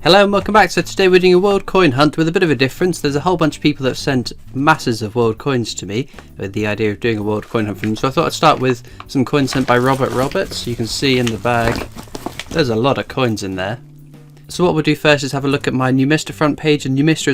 Hello and welcome back. So today we're doing a world coin hunt with a bit of a difference. There's a whole bunch of people that have sent masses of world coins to me with the idea of doing a world coin hunt for them. So I thought I'd start with some coins sent by Robert Roberts. You can see in the bag there's a lot of coins in there. So what we'll do first is have a look at my Numista front page, and Numista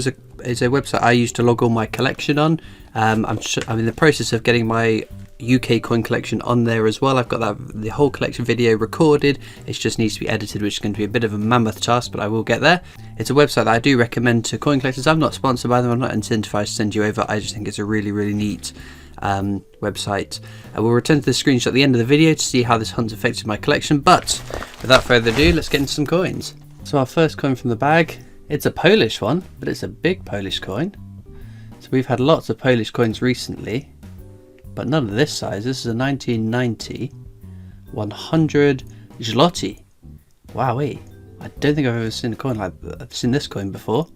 is a website I use to log all my collection on. I'm in the process of getting my UK coin collection on there as well. I've got the whole collection video recorded. It just needs to be edited, which is going to be a bit of a mammoth task, but I will get there. It's a website that I do recommend to coin collectors. I'm not sponsored by them. I'm not incentivized to send you over. I just think it's a really neat website. I will return to the screenshot at the end of the video to see how this hunt's affected my collection, but without further ado, let's get into some coins. So our first coin from the bag, it's a Polish one, but it's a big Polish coin. So we've had lots of Polish coins recently, but none of this size. This is a 1990 100 zloty. Wowee. I don't think I've ever seen a coin like that. I've seen this coin before.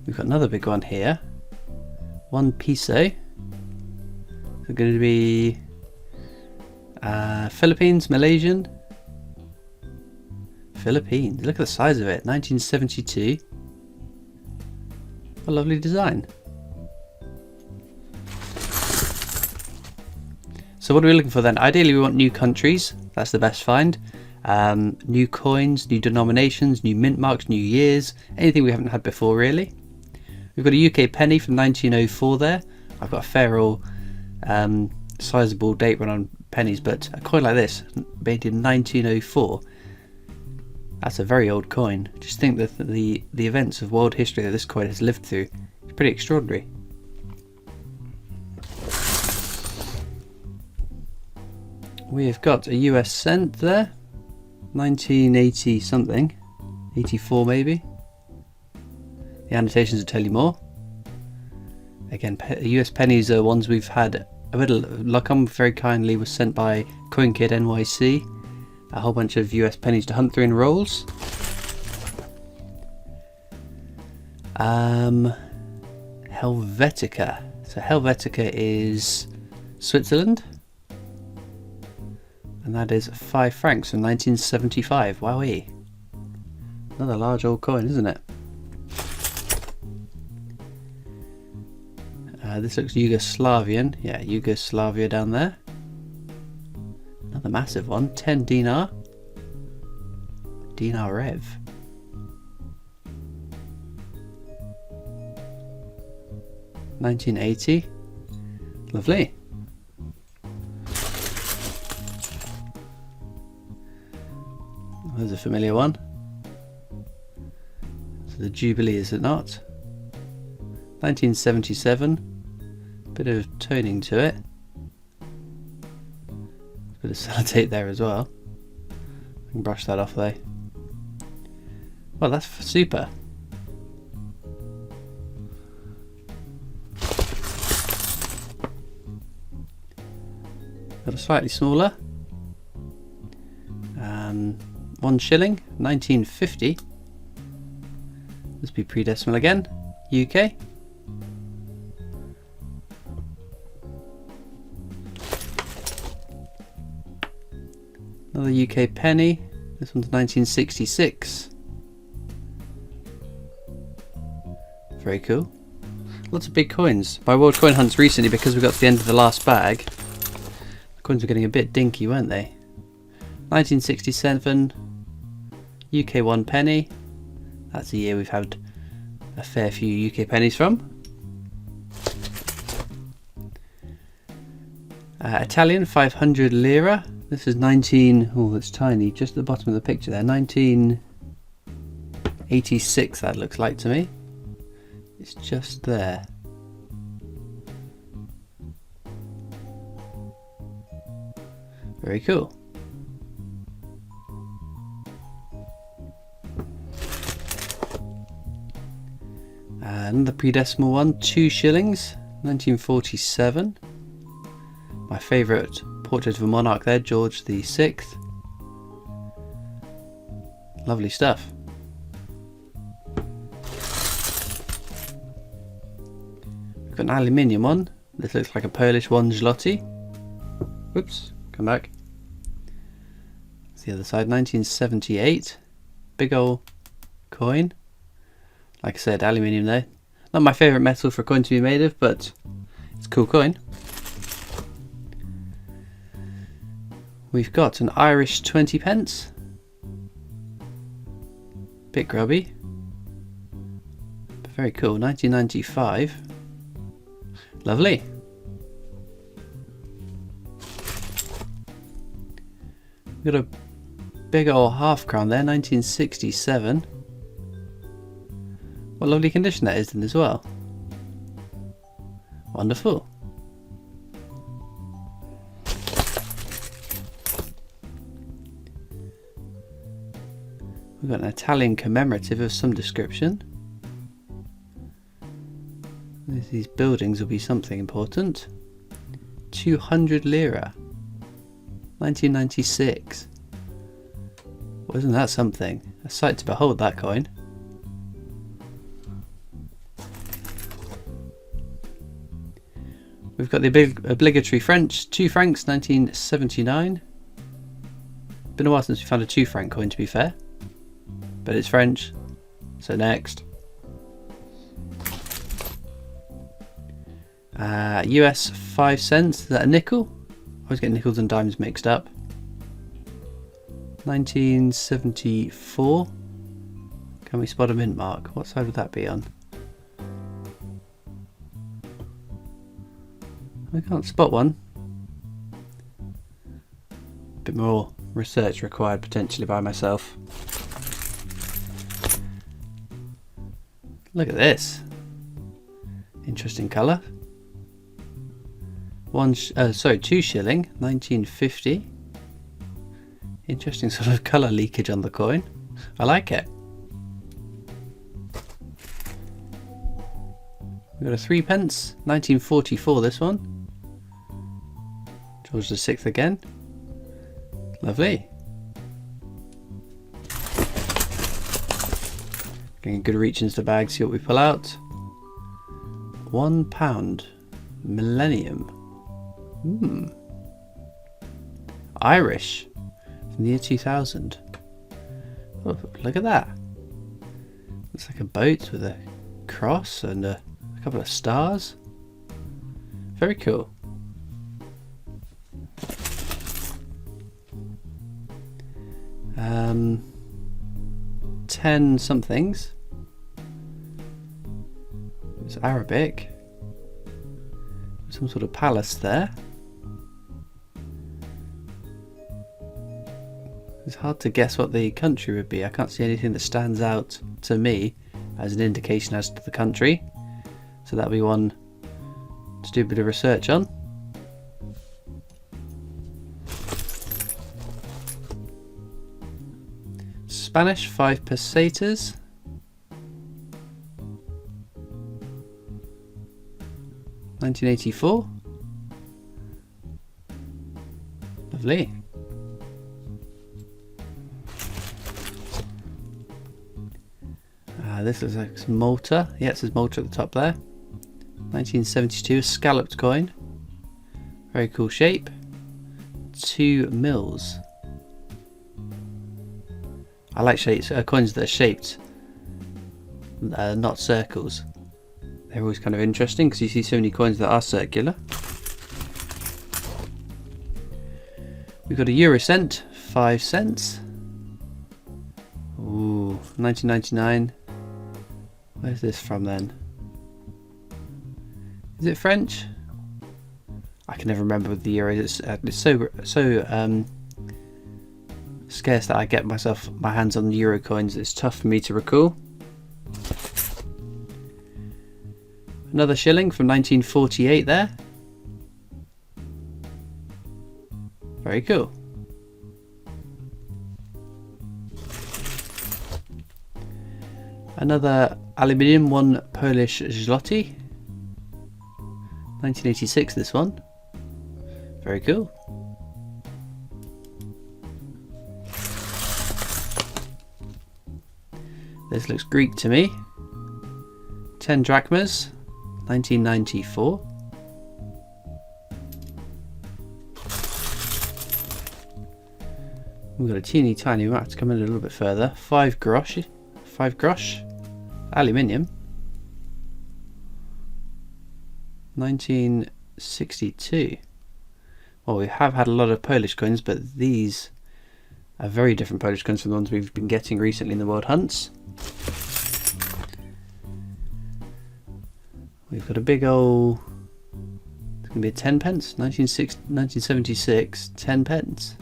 We've got another big one here. 1 peso. So going to be Philippines, Malaysian. Philippines. Look at the size of it. 1972. What a lovely design. So what are we looking for then? Ideally we want new countries, that's the best find. New coins, new denominations, new mint marks, new years, anything we haven't had before really. We've got a UK penny from 1904 there. I've got a fair old sizable date run on pennies, but a coin like this, made in 1904, that's a very old coin. Just think that the events of world history that this coin has lived through is pretty extraordinary. We've got a US cent there, 1980 something, 84 maybe. The annotations will tell you more. Again, US pennies are ones we've had a bit of luck on. Very kindly was sent by CoinKid NYC. A whole bunch of US pennies to hunt through in rolls. Helvetica. So Helvetica is Switzerland. And that is 5 francs from 1975. Wowee. Another large old coin, isn't it? This looks Yugoslavian. Yeah, Yugoslavia down there. Another massive one. 10 dinar. Dinar Rev. $19.80. Lovely. There's a familiar one. So the Jubilee, is it not? 1977. Bit of toning to it. Bit of sellotape there as well. I can brush that off though. Well, that's super. Got a slightly smaller. 1 shilling, 1950. Let's be pre-decimal again. UK. Another UK penny. This one's 1966. Very cool. Lots of big coins. By World Coin Hunts recently, because we got to the end of the last bag, the coins were getting a bit dinky, weren't they? 1967. UK 1 penny. That's a year we've had a fair few UK pennies from. Italian 500 lira. This is oh, it's tiny, just at the bottom of the picture there. 1986, that looks like to me. It's just there. Very cool. Another pre-decimal one, 2 shillings, 1947. My favourite portrait of a monarch there, George VI. Lovely stuff. We've got an aluminium one. This looks like a Polish 1 zloty. Whoops, come back. It's the other side, 1978. Big old coin. Like I said, aluminium there. Not my favourite metal for a coin to be made of, but it's a cool coin. We've got an Irish 20 pence. Bit grubby. But very cool, 1995. Lovely. We've got a big old half crown there, 1967. What lovely condition that is in as well. Wonderful. We've got an Italian commemorative of some description. These buildings will be something important. 200 lira. 1996. Wasn't that something? A sight to behold, that coin. We've got the obligatory French 2 francs 1979. Been a while since we found a 2 franc coin, to be fair. But it's French, so next. US 5 cents, is that a nickel? I always get nickels and dimes mixed up. 1974. Can we spot a mint mark? What side would that be on? I can't spot one. Bit more research required potentially by myself. Look at this. Interesting colour. 2 shilling, 1950. Interesting sort of colour leakage on the coin. I like it. We've got a 3 pence, 1944 this one. George VI again. Lovely. Getting a good reach into the bag, see what we pull out. £1 Millennium. Irish from the year 2000. Oh, look at that. Looks like a boat with a cross and a couple of stars. Very cool. Um, 10 somethings. It's Arabic. Some sort of palace there. It's hard to guess what the country would be. I can't see anything that stands out to me as an indication as to the country. So that'll be one to do a bit of research on. Spanish 5 pesetas. $1984. Lovely. This is like Malta. Yeah, it says Malta at the top there. 1972, a scalloped coin. Very cool shape. 2 mils. I like shapes, coins that are shaped, not circles. They're always kind of interesting because you see so many coins that are circular. We've got a euro cent, 5 cents. Ooh, 1999. Where's this from then? Is it French? I can never remember with the euros. It's so scarce that I get my hands on the euro coins. It's tough for me to recall. Another shilling from 1948 there. Very cool. Another aluminium, 1 Polish zloty. 1986 this one. Very cool. This looks Greek to me. 10 drachmas, 1994. We've got a teeny tiny, we might have to come in a little bit further. 5 grosh. 5 grosh. Aluminium. 1962. Well, we have had a lot of Polish coins, but these are very different Polish coins from the ones we've been getting recently in the World Hunts. We've got a big old, it's going to be a 10 pence, 1976, 10 pence.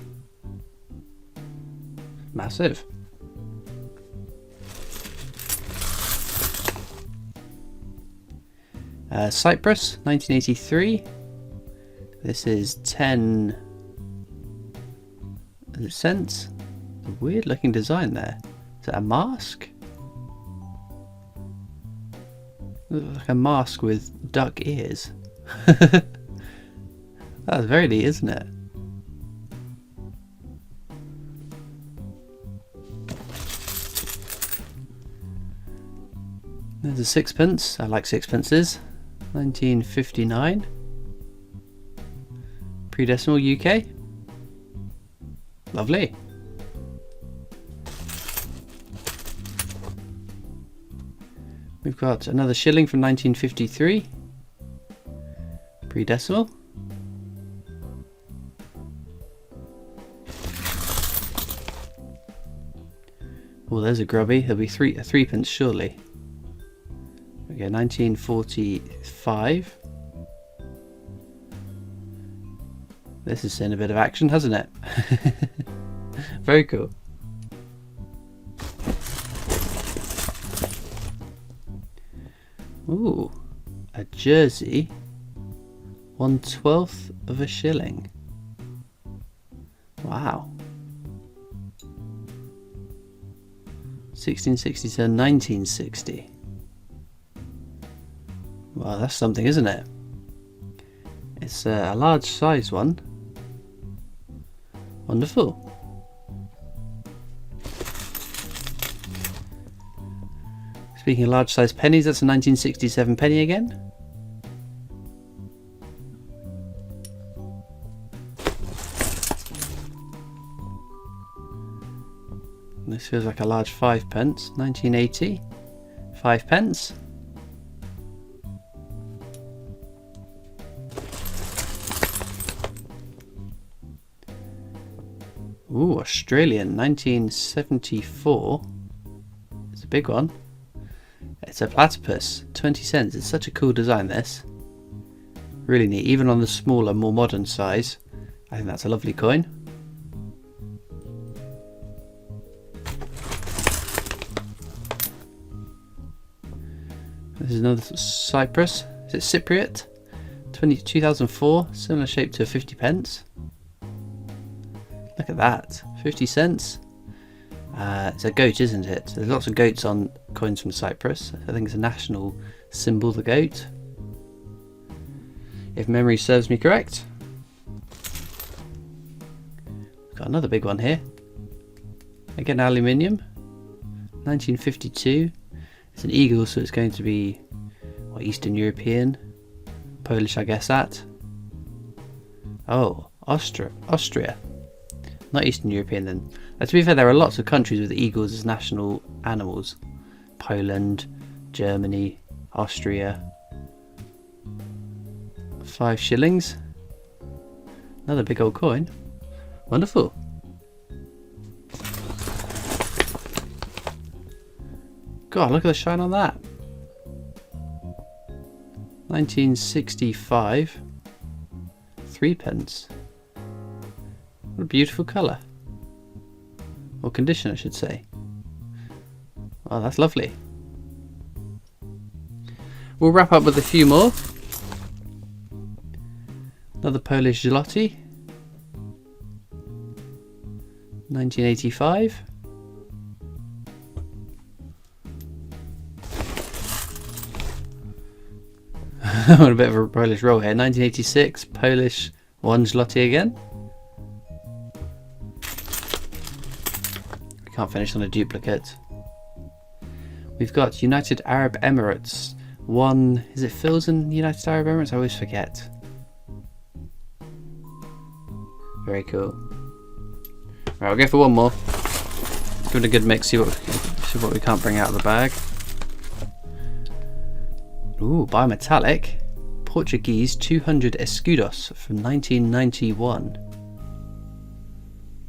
Massive. Cyprus, 1983. This is 10 cents. A weird looking design there. Is that a mask? Looks like a mask with duck ears. That's very neat, isn't it? There's a 6 pence. I like 6 pences. 1959. Pre-decimal UK. Lovely. We've got another shilling from 1953. Pre-decimal. Oh, there's a grubby. There'll be a 3 pence surely. Okay, 1945. This has seen a bit of action, hasn't it? Very cool. Ooh, a jersey. 1/12 of a shilling. Wow. 1660 to 1960. Well, that's something, isn't it? It's a large size one. Wonderful. Speaking of large size pennies, that's a 1967 penny again. This feels like a large 5 pence. 1980. 5 pence. Ooh, Australian, 1974. It's a big one. It's a platypus, 20 cents. It's such a cool design, this. Really neat, even on the smaller, more modern size. I think that's a lovely coin. This is another Cyprus. Is it Cypriot? 2004, similar shape to a 50 pence. Look at that, 50 cents. It's a goat, isn't it? There's lots of goats on coins from Cyprus. I think it's a national symbol, the goat, if memory serves me correct. We've got another big one here. Again, aluminium. 1952. It's an eagle, so it's going to be what, Eastern European, Polish, I guess that. Oh, Austria. Not Eastern European then. To be fair, there are lots of countries with eagles as national animals. Poland, Germany, Austria. 5 shillings. Another big old coin. Wonderful. God, look at the shine on that. 1965. 3 pence. What a beautiful colour. Or condition, I should say. Oh, that's lovely. We'll wrap up with a few more. Another Polish zloty. 1985. I'm on a bit of a Polish roll here. 1986, Polish 1 zloty again. We can't finish on a duplicate. We've got United Arab Emirates. One, is it Phil's in United Arab Emirates? I always forget. Very cool. Right, I'll go for one more. Give it a good mix, see what we can't bring out of the bag. Ooh, bimetallic. Portuguese 200 escudos from 1991.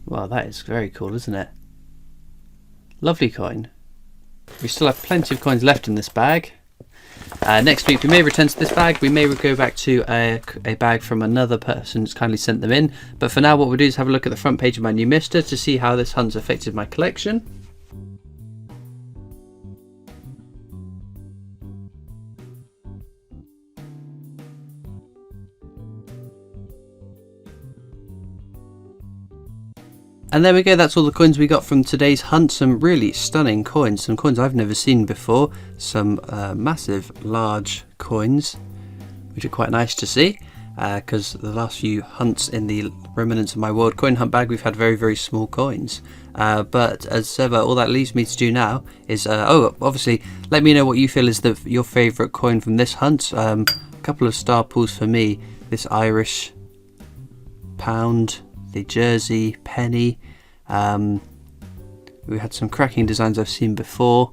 Wow, that is very cool, isn't it? Lovely coin. We still have plenty of coins left in this bag. Next week we may return to this bag. We may go back to a bag from another person who's kindly sent them in. But for now, what we'll do is have a look at the front page of my new Mister to see how this hunt's affected my collection. And there we go, that's all the coins we got from today's hunt. Some really stunning coins, some coins I've never seen before. Some massive, large coins, which are quite nice to see. Because the last few hunts in the remnants of my World Coin Hunt bag, we've had very, very small coins. But as ever, all that leaves me to do now is, obviously, let me know what you feel is your favourite coin from this hunt. A couple of star pulls for me, this Irish pound, the Jersey penny. We had some cracking designs I've seen before,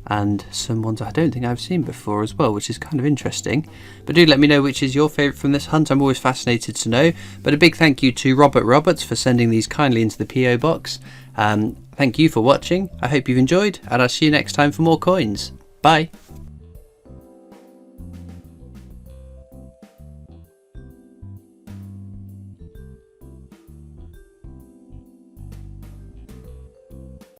and some ones I don't think I've seen before as well, which is kind of interesting. But do let me know which is your favourite from this hunt. I'm always fascinated to know. But a big thank you to Robert Roberts for sending these kindly into the PO box. Thank you for watching. I hope you've enjoyed, and I'll see you next time for more coins. Bye.